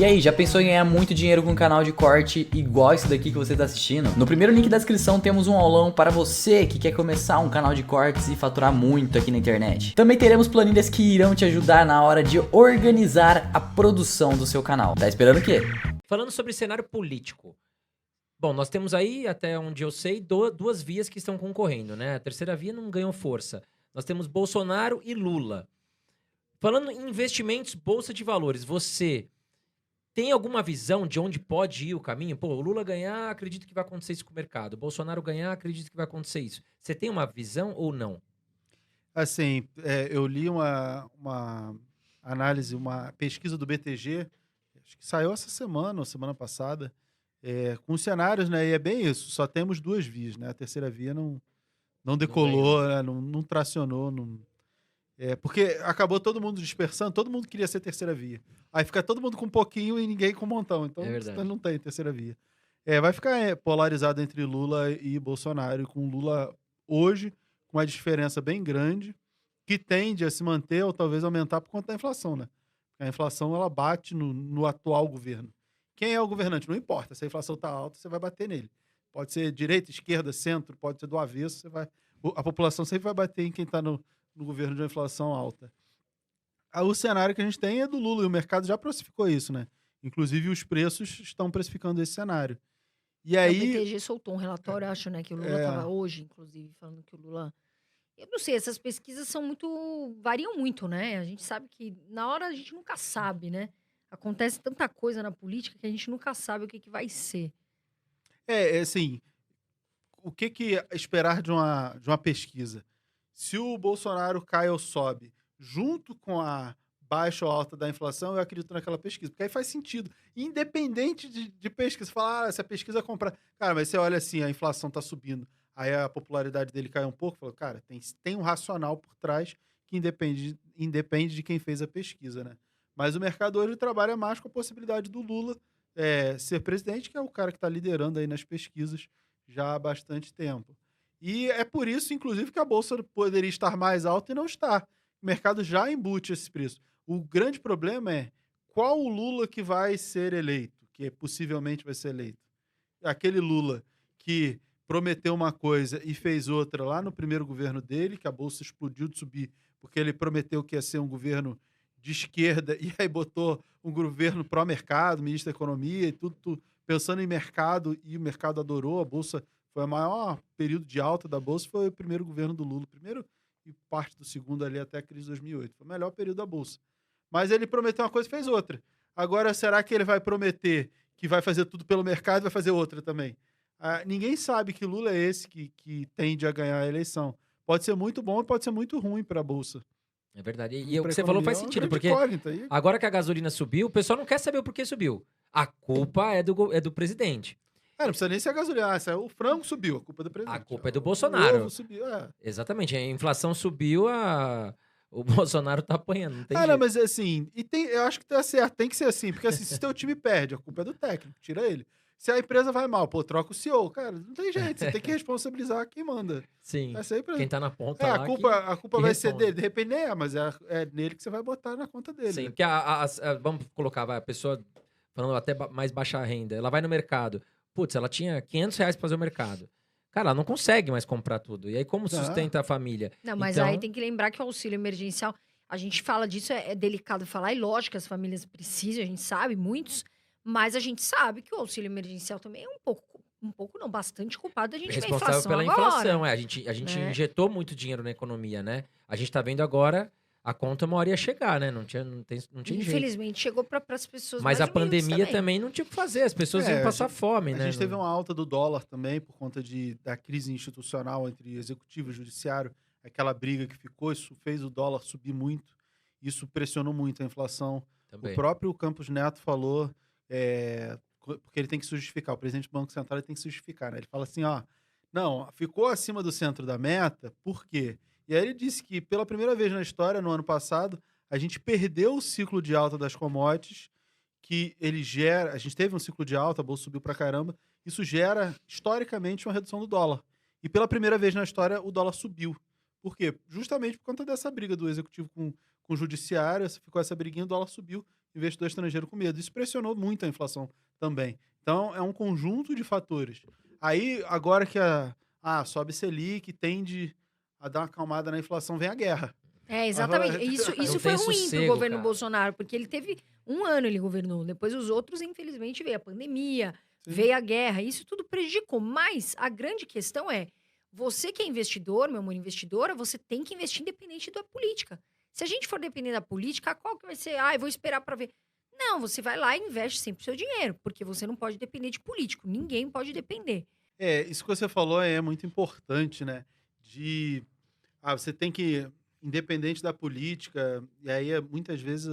E aí, já pensou em ganhar muito dinheiro com um canal de corte igual esse daqui que você está assistindo? No primeiro link da descrição temos um aulão para você que quer começar um canal de cortes e faturar muito aqui na internet. Também teremos planilhas que irão te ajudar na hora de organizar a produção do seu canal. Tá esperando o quê? Falando sobre cenário político. Bom, nós temos aí, até onde eu sei, duas vias que estão concorrendo, né? A terceira via não ganhou força. Nós temos Bolsonaro e Lula. Falando em investimentos, bolsa de valores, você tem alguma visão de onde pode ir o caminho? Pô, o Lula ganhar, acredito que vai acontecer isso com o mercado. O Bolsonaro ganhar, acredito que vai acontecer isso. Você tem uma visão ou não? Assim, eu li uma análise, uma pesquisa do BTG, acho que saiu essa semana ou semana passada, com os cenários, né? E é bem isso, só temos duas vias, né? A terceira via não decolou, né? Não tracionou, porque acabou todo mundo dispersando, todo mundo queria ser terceira via. Aí fica todo mundo com um pouquinho e ninguém com um montão, então não tem terceira via. Vai ficar polarizado entre Lula e Bolsonaro, com Lula hoje com uma diferença bem grande, que tende a se manter ou talvez aumentar por conta da inflação, né? A inflação, ela bate no atual governo. Quem é o governante? Não importa. Se a inflação está alta, você vai bater nele. Pode ser direita, esquerda, centro, pode ser do avesso, a população sempre vai bater em quem está no governo de uma inflação alta. O cenário que a gente tem é do Lula, e o mercado já precificou isso, né? Inclusive, os preços estão precificando esse cenário. E aí... O BTG soltou um relatório, acho, né? Que o Lula estava hoje, inclusive, falando que o Lula... Eu não sei, essas pesquisas variam muito, né? A gente sabe que na hora a gente nunca sabe, né? Acontece tanta coisa na política que a gente nunca sabe o que vai ser. Assim, o que esperar de uma pesquisa? Se o Bolsonaro cai ou sobe, junto com a baixa ou alta da inflação, eu acredito naquela pesquisa. Porque aí faz sentido. Independente de pesquisa. Você fala, essa pesquisa comprar... Cara, mas você olha assim, a inflação está subindo. Aí a popularidade dele cai um pouco. Fala, cara, tem um racional por trás que independe de quem fez a pesquisa, né? Mas o mercado hoje trabalha mais com a possibilidade do Lula ser presidente, que é o cara que está liderando aí nas pesquisas já há bastante tempo. E é por isso, inclusive, que a Bolsa poderia estar mais alta e não está. O mercado já embute esse preço. O grande problema é qual o Lula que vai ser eleito, que possivelmente vai ser eleito. Aquele Lula que prometeu uma coisa e fez outra lá no primeiro governo dele, que a Bolsa explodiu de subir, porque ele prometeu que ia ser um governo de esquerda e aí botou um governo pró-mercado, ministro da Economia e tudo pensando em mercado, e o mercado adorou. A Bolsa foi o maior período de alta da Bolsa, foi o primeiro governo do Lula. Primeiro e parte do segundo ali até a crise de 2008. Foi o melhor período da Bolsa. Mas ele prometeu uma coisa e fez outra. Agora, será que ele vai prometer que vai fazer tudo pelo mercado e vai fazer outra também? Ninguém sabe que Lula é esse que tende a ganhar a eleição. Pode ser muito bom e pode ser muito ruim para a Bolsa. É verdade. E o que você falou faz sentido, porque agora que a gasolina subiu, o pessoal não quer saber o porquê subiu. A culpa é do presidente. Não precisa nem ser a gasolina. O frango subiu, a culpa é do presidente. A culpa é do Bolsonaro. O ovo subiu, Exatamente. A inflação subiu, o Bolsonaro tá apanhando. Não tem jeito. Não, mas assim, eu acho que tá certo, tem que ser assim, porque assim, se teu time perde, a culpa é do técnico, tira ele. Se a empresa vai mal, troca o CEO. Cara, não tem jeito, você tem que responsabilizar quem manda. Sim, quem tá na ponta lá. A culpa vai ser dele, de repente nem mas é nele que você vai botar na conta dele. Sim, né? porque vamos colocar, a pessoa, falando até mais baixa renda, ela vai no mercado. Putz, ela tinha R$500 pra fazer o mercado. Cara, ela não consegue mais comprar tudo. E aí, como sustenta a família? Não, mas aí tem que lembrar que o auxílio emergencial, a gente fala disso, é delicado falar, e lógico que as famílias precisam, a gente sabe, muitos, mas a gente sabe que o auxílio emergencial também é um pouco não, bastante culpado da gente ver a inflação responsável pela agora. Inflação, a gente injetou muito dinheiro na economia, né? A gente tá vendo agora, a conta uma hora ia chegar, né? Não tinha Infelizmente, jeito. chegou para as pessoas mas mais a pandemia também não tinha o que fazer, as pessoas iam passar fome, né? A gente teve uma alta do dólar também, por conta da crise institucional entre executivo e judiciário, aquela briga que ficou, isso fez o dólar subir muito, isso pressionou muito a inflação. Também. O próprio Campos Neto falou... porque ele tem que se justificar, o presidente do Banco Central ele tem que se justificar, né? Ele fala assim, não, ficou acima do centro da meta, por quê? E aí ele disse que pela primeira vez na história, no ano passado, a gente perdeu o ciclo de alta das commodities, que ele gera, a gente teve um ciclo de alta, a bolsa subiu pra caramba, isso gera, historicamente, uma redução do dólar. E pela primeira vez na história, o dólar subiu. Por quê? Justamente por conta dessa briga do executivo com o judiciário, ficou essa briguinha, o dólar subiu, investidor estrangeiro com medo. Isso pressionou muito a inflação também. Então, é um conjunto de fatores. Aí, agora que sobe Selic, tende a dar uma acalmada na inflação, vem a guerra. Exatamente. Agora... Isso foi ruim pro governo Bolsonaro, porque ele teve 1 ano, ele governou. Depois os outros, infelizmente, veio a pandemia, veio a guerra. Isso tudo prejudicou. Mas a grande questão é, você que é investidor, meu amor, investidora, você tem que investir independente da política. Se a gente for depender da política, qual que vai ser? Eu vou esperar para ver. Não, você vai lá e investe sempre o seu dinheiro, porque você não pode depender de político. Ninguém pode depender. Isso que você falou é muito importante, né? Você tem que, independente da política, e aí muitas vezes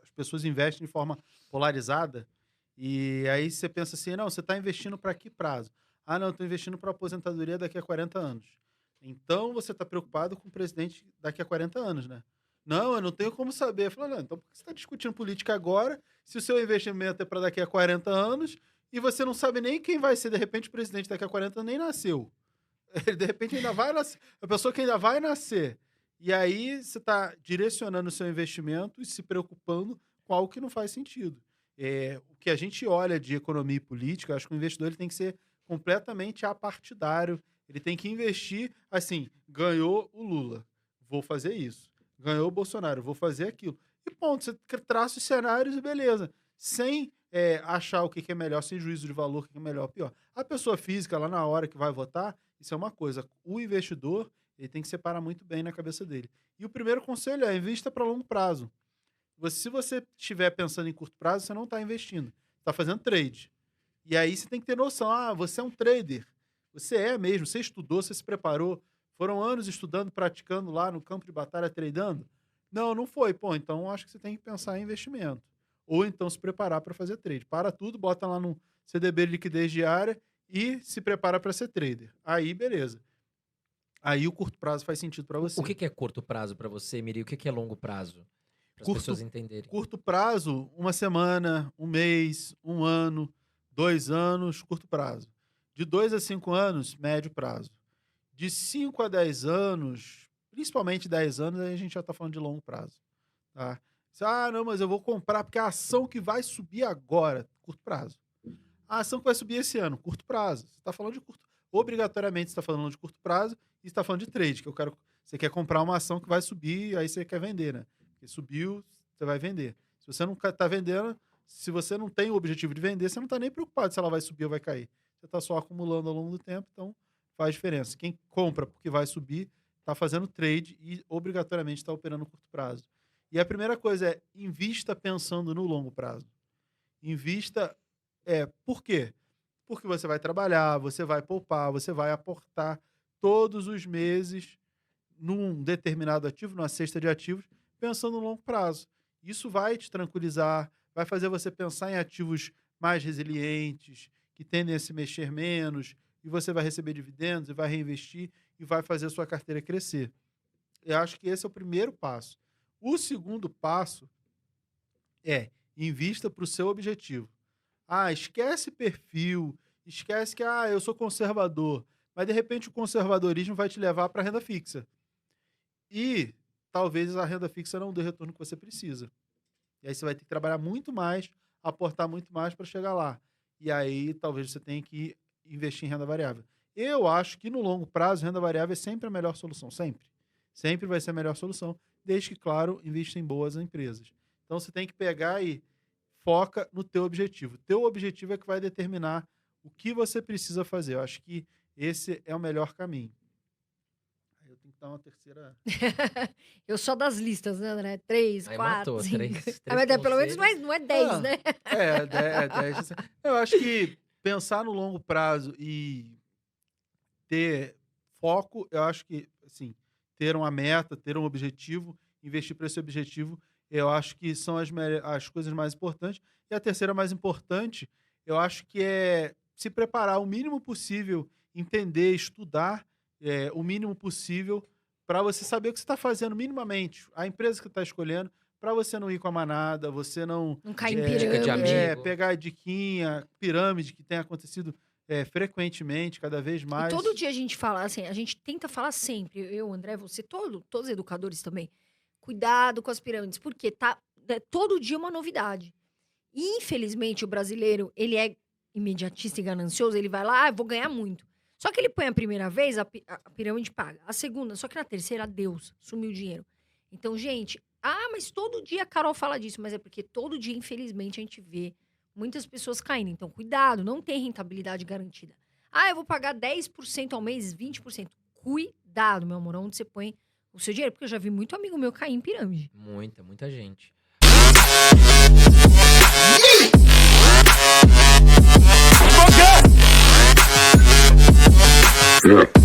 as pessoas investem de forma polarizada, e aí você pensa assim, não, você está investindo para que prazo? Não, eu estou investindo para aposentadoria daqui a 40 anos. Então, você está preocupado com o presidente daqui a 40 anos, né? Não, eu não tenho como saber. Eu falo, não, então por que você está discutindo política agora, se o seu investimento é para daqui a 40 anos, e você não sabe nem quem vai ser, de repente, o presidente daqui a 40 anos nem nasceu. De repente, ainda vai nascer. A pessoa que ainda vai nascer. E aí, você está direcionando o seu investimento e se preocupando com algo que não faz sentido. O que a gente olha de economia e política, acho que o investidor ele tem que ser completamente apartidário. Ele tem que investir, assim, ganhou o Lula, vou fazer isso. Ganhou o Bolsonaro, vou fazer aquilo. E ponto, você traça os cenários e beleza. Sem achar o que é melhor, sem juízo de valor, o que é melhor ou pior. A pessoa física, lá na hora que vai votar, isso é uma coisa. O investidor, ele tem que separar muito bem na cabeça dele. E o primeiro conselho é invista para longo prazo. Se você estiver pensando em curto prazo, você não está investindo. Está fazendo trade. E aí você tem que ter noção, você é um trader. Você é mesmo, você estudou, você se preparou. Foram anos estudando, praticando lá no campo de batalha, tradando? Não foi. Então acho que você tem que pensar em investimento. Ou então se preparar para fazer trade. Para tudo, bota lá no CDB de liquidez diária e se prepara para ser trader. Aí, beleza. Aí o curto prazo faz sentido para você. O que é curto prazo para você, Miri? O que é longo prazo? Para as pessoas entenderem. Curto prazo, 1 semana, 1 mês, 1 ano, 2 anos, curto prazo. De 2 a 5 anos, médio prazo. De 5 a 10 anos, principalmente 10 anos, aí a gente já está falando de longo prazo. Tá? Não, mas eu vou comprar porque a ação que vai subir agora, curto prazo. A ação que vai subir esse ano, curto prazo. Você está falando de curto. Obrigatoriamente você está falando de curto prazo e está falando de trade, que você quer comprar uma ação que vai subir, aí você quer vender, né? Porque subiu, você vai vender. Se você não está vendendo, se você não tem o objetivo de vender, você não está nem preocupado se ela vai subir ou vai cair. Você está só acumulando ao longo do tempo, então faz diferença. Quem compra porque vai subir, está fazendo trade e obrigatoriamente está operando no curto prazo. E a primeira coisa é, invista pensando no longo prazo. Invista, por quê? Porque você vai trabalhar, você vai poupar, você vai aportar todos os meses num determinado ativo, numa cesta de ativos, pensando no longo prazo. Isso vai te tranquilizar, vai fazer você pensar em ativos mais resilientes, que tendem a se mexer menos, e você vai receber dividendos, e vai reinvestir, e vai fazer a sua carteira crescer. Eu acho que esse é o primeiro passo. O segundo passo é invista para o seu objetivo. Esquece perfil, esquece que eu sou conservador, mas de repente o conservadorismo vai te levar para a renda fixa. E talvez a renda fixa não dê o retorno que você precisa. E aí você vai ter que trabalhar muito mais, aportar muito mais para chegar lá. E aí talvez você tenha que investir em renda variável. Eu acho que no longo prazo, renda variável é sempre a melhor solução, sempre. Sempre vai ser a melhor solução, desde que, claro, invista em boas empresas. Então você tem que pegar e foca no teu objetivo. Teu objetivo é que vai determinar o que você precisa fazer. Eu acho que esse é o melhor caminho. Aí eu tenho que dar uma terceira... Eu sou das listas, né, André? 3, 4, 5... Mas pelo menos não é 10, né? 10. Eu acho que pensar no longo prazo e ter foco, eu acho que, assim, ter uma meta, ter um objetivo, investir para esse objetivo, eu acho que são as coisas mais importantes. E a terceira mais importante, eu acho que é se preparar o mínimo possível, entender, estudar o mínimo possível para você saber o que você está fazendo minimamente. A empresa que está escolhendo, para você não ir com a manada, você não cair em pirâmide. Pegar a diquinha, pirâmide que tem acontecido frequentemente, cada vez mais. E todo dia a gente fala, assim, a gente tenta falar sempre, eu, André, você, todos os educadores também, cuidado com as pirâmides, porque todo dia uma novidade. E, infelizmente, o brasileiro, ele é imediatista e ganancioso, ele vai lá, vou ganhar muito. Só que ele põe a primeira vez, a pirâmide paga. A segunda, só que na terceira, adeus, sumiu o dinheiro. Então, gente, mas todo dia a Carol fala disso, mas é porque todo dia, infelizmente, a gente vê muitas pessoas caindo. Então, cuidado, não tem rentabilidade garantida. Eu vou pagar 10% ao mês, 20%. Cuidado, meu amor, onde você põe o seu dinheiro. Porque eu já vi muito amigo meu cair em pirâmide. Muita gente. Yeah.